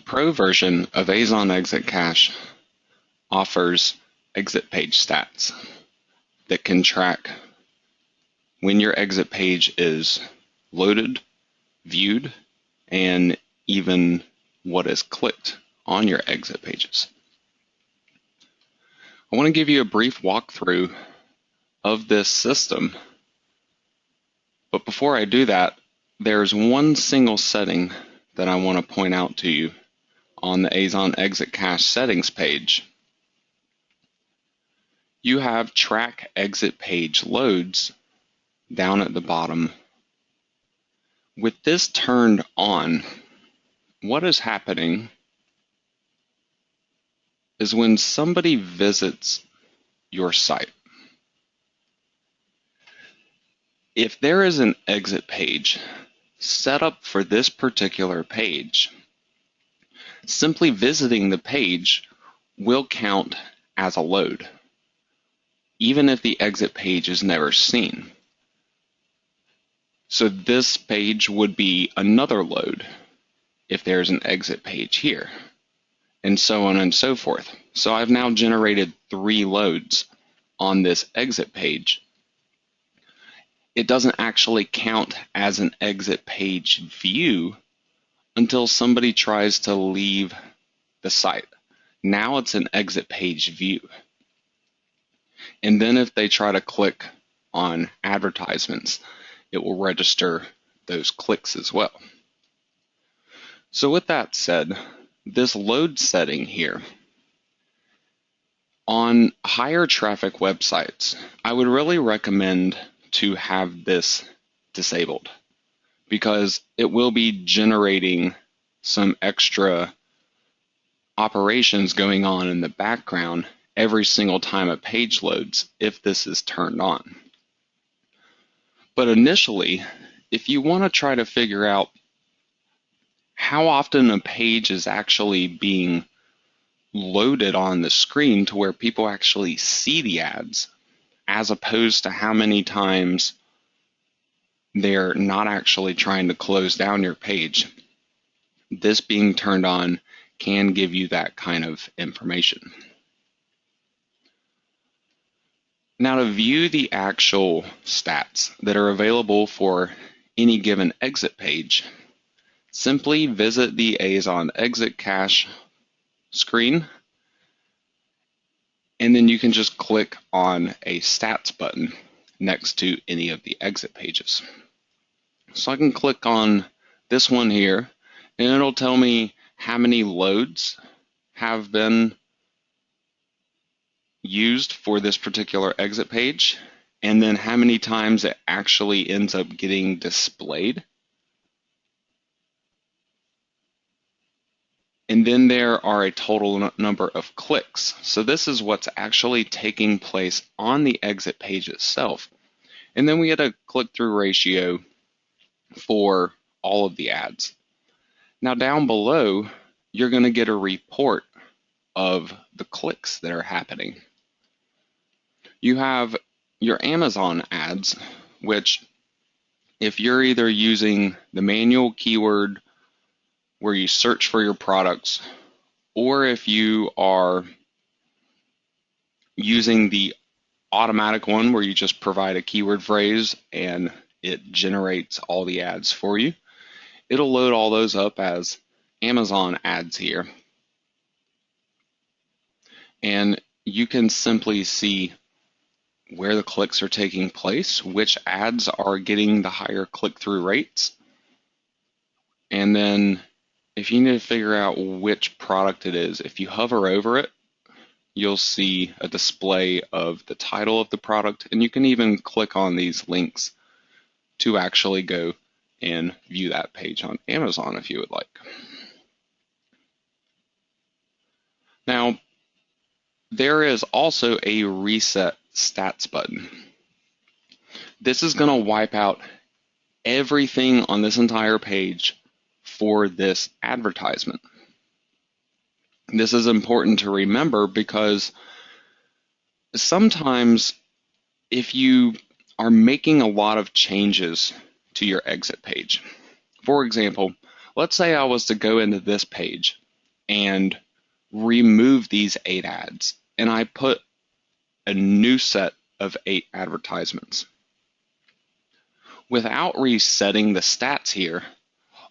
Pro version of Azon Exit Cache offers exit page stats that can track when your exit page is loaded, viewed, and even what is clicked on your exit pages. I want to give you a brief walkthrough of this system, but before I do that, there's one single setting that I want to point out to you on the Azon Exit Cache settings page. You have track exit page loads down at the bottom. With this turned on, what is happening is when somebody visits your site, if there is an exit page set up for this particular page, simply visiting the page will count as a load, even if the exit page is never seen. So this page would be another load if there's an exit page here, and so on and so forth. So I've now generated 3 loads on this exit page. It doesn't actually count as an exit page view until somebody tries to leave the site. Now it's an exit page view. And then if they try to click on advertisements, it will register those clicks as well. So with that said, this load setting here, on higher traffic websites, I would really recommend to have this disabled, because it will be generating some extra operations going on in the background every single time a page loads if this is turned on. But initially, if you want to try to figure out how often a page is actually being loaded on the screen to where people actually see the ads, as opposed to how many times they're not actually trying to close down your page, this being turned on can give you that kind of information. Now, to view the actual stats that are available for any given exit page, simply visit the Azon Exit Cache screen, and then you can just click on a stats button next to any of the exit pages. So I can click on this one here, and it'll tell me how many loads have been used for this particular exit page, and then how many times it actually ends up getting displayed. And then there are a total number of clicks. So this is what's actually taking place on the exit page itself. And then we get a click-through ratio for all of the ads. Now down below, you're going to get a report of the clicks that are happening. You have your Amazon ads, which if you're either using the manual keyword where you search for your products, or if you are using the automatic one where you just provide a keyword phrase and it generates all the ads for you, it'll load all those up as Amazon ads here. And you can simply see where the clicks are taking place, which ads are getting the higher click-through rates. And then if you need to figure out which product it is, if you hover over it, you'll see a display of the title of the product, and you can even click on these links to actually go and view that page on Amazon if you would like. Now, there is also a reset stats button. This is going to wipe out everything on this entire page for this advertisement. This is important to remember because sometimes if you are making a lot of changes to your exit page, for example, let's say I was to go into this page and remove these 8 ads, and I put a new set of 8 advertisements. Without resetting the stats here,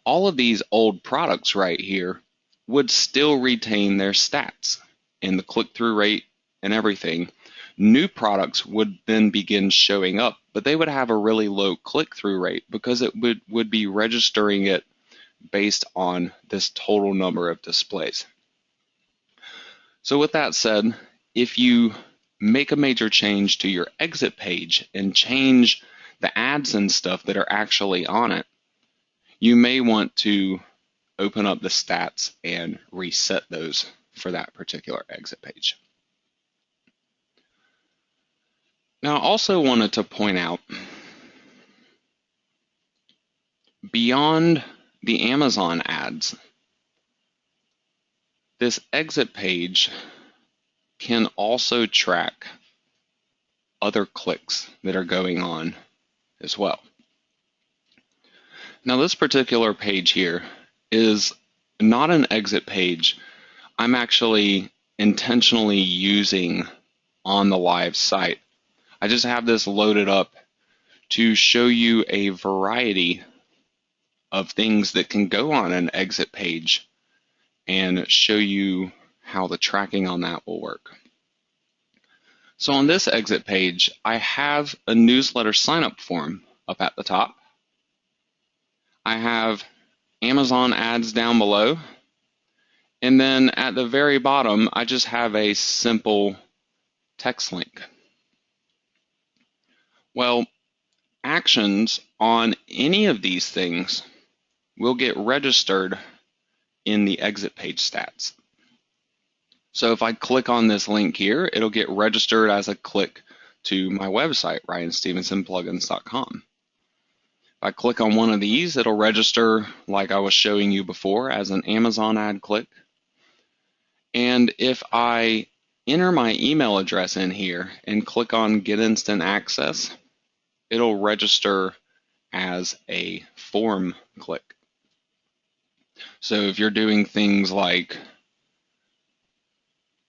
all of these old products right here would still retain their stats and the click-through rate and everything. New products would then begin showing up, but they would have a really low click-through rate because it would be registering it based on this total number of displays. So with that said, if you make a major change to your exit page and change the ads and stuff that are actually on it, you may want to open up the stats and reset those for that particular exit page. Now, I also wanted to point out, beyond the Amazon ads, this exit page can also track other clicks that are going on as well. Now, this particular page here is not an exit page I'm actually intentionally using on the live site. I just have this loaded up to show you a variety of things that can go on an exit page and show you how the tracking on that will work. So on this exit page, I have a newsletter sign-up form up at the top. I have Amazon ads down below. And then at the very bottom, I just have a simple text link. Well, actions on any of these things will get registered in the exit page stats. So if I click on this link here, it'll get registered as a click to my website, ryanstevensonplugins.com. If I click on one of these, it'll register like I was showing you before as an Amazon ad click. And if I enter my email address in here and click on Get Instant Access, it'll register as a form click. So if you're doing things like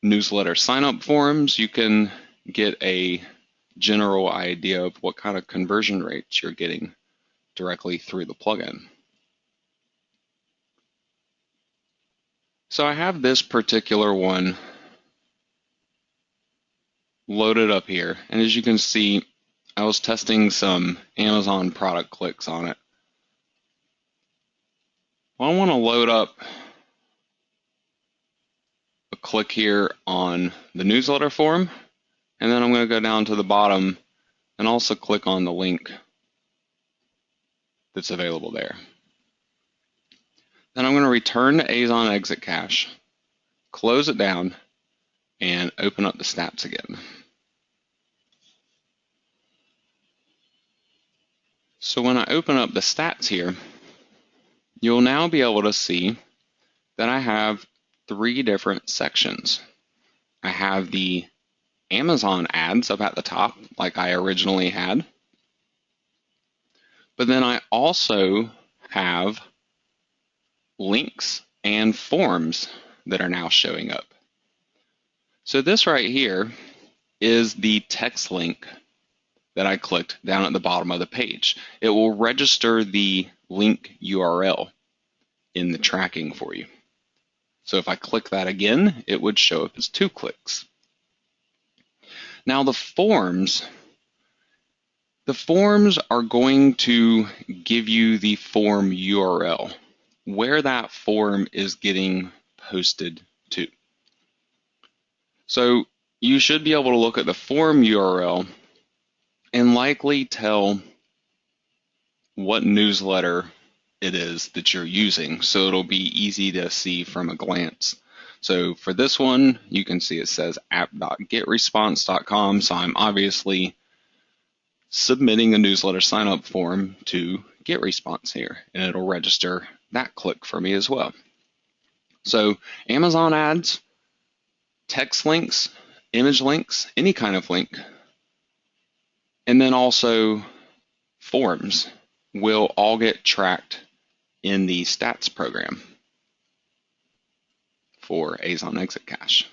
newsletter sign-up forms, you can get a general idea of what kind of conversion rates you're getting directly through the plugin. So I have this particular one loaded up here, and as you can see, I was testing some Amazon product clicks on it. Well, I want to load up a click here on the newsletter form, and then I'm going to go down to the bottom and also click on the link that's available there. Then I'm going to return to Azon Exit Cache, close it down, and open up the stats again. So when I open up the stats here, you'll now be able to see that I have 3 different sections. I have the Amazon ads up at the top, like I originally had. But then I also have links and forms that are now showing up. So this right here is the text link that I clicked down at the bottom of the page. It will register the link URL in the tracking for you. So if I click that again, it would show up as 2 clicks. Now the forms are going to give you the form URL, where that form is getting posted to. So you should be able to look at the form URL and likely tell what newsletter it is that you're using, so it'll be easy to see from a glance. So for this one, you can see it says app.getresponse.com, so I'm obviously submitting a newsletter sign-up form to GetResponse here, and it'll register that click for me as well. So Amazon ads, text links, image links, any kind of link, and then also forms will all get tracked in the stats program. for Azon exit cache.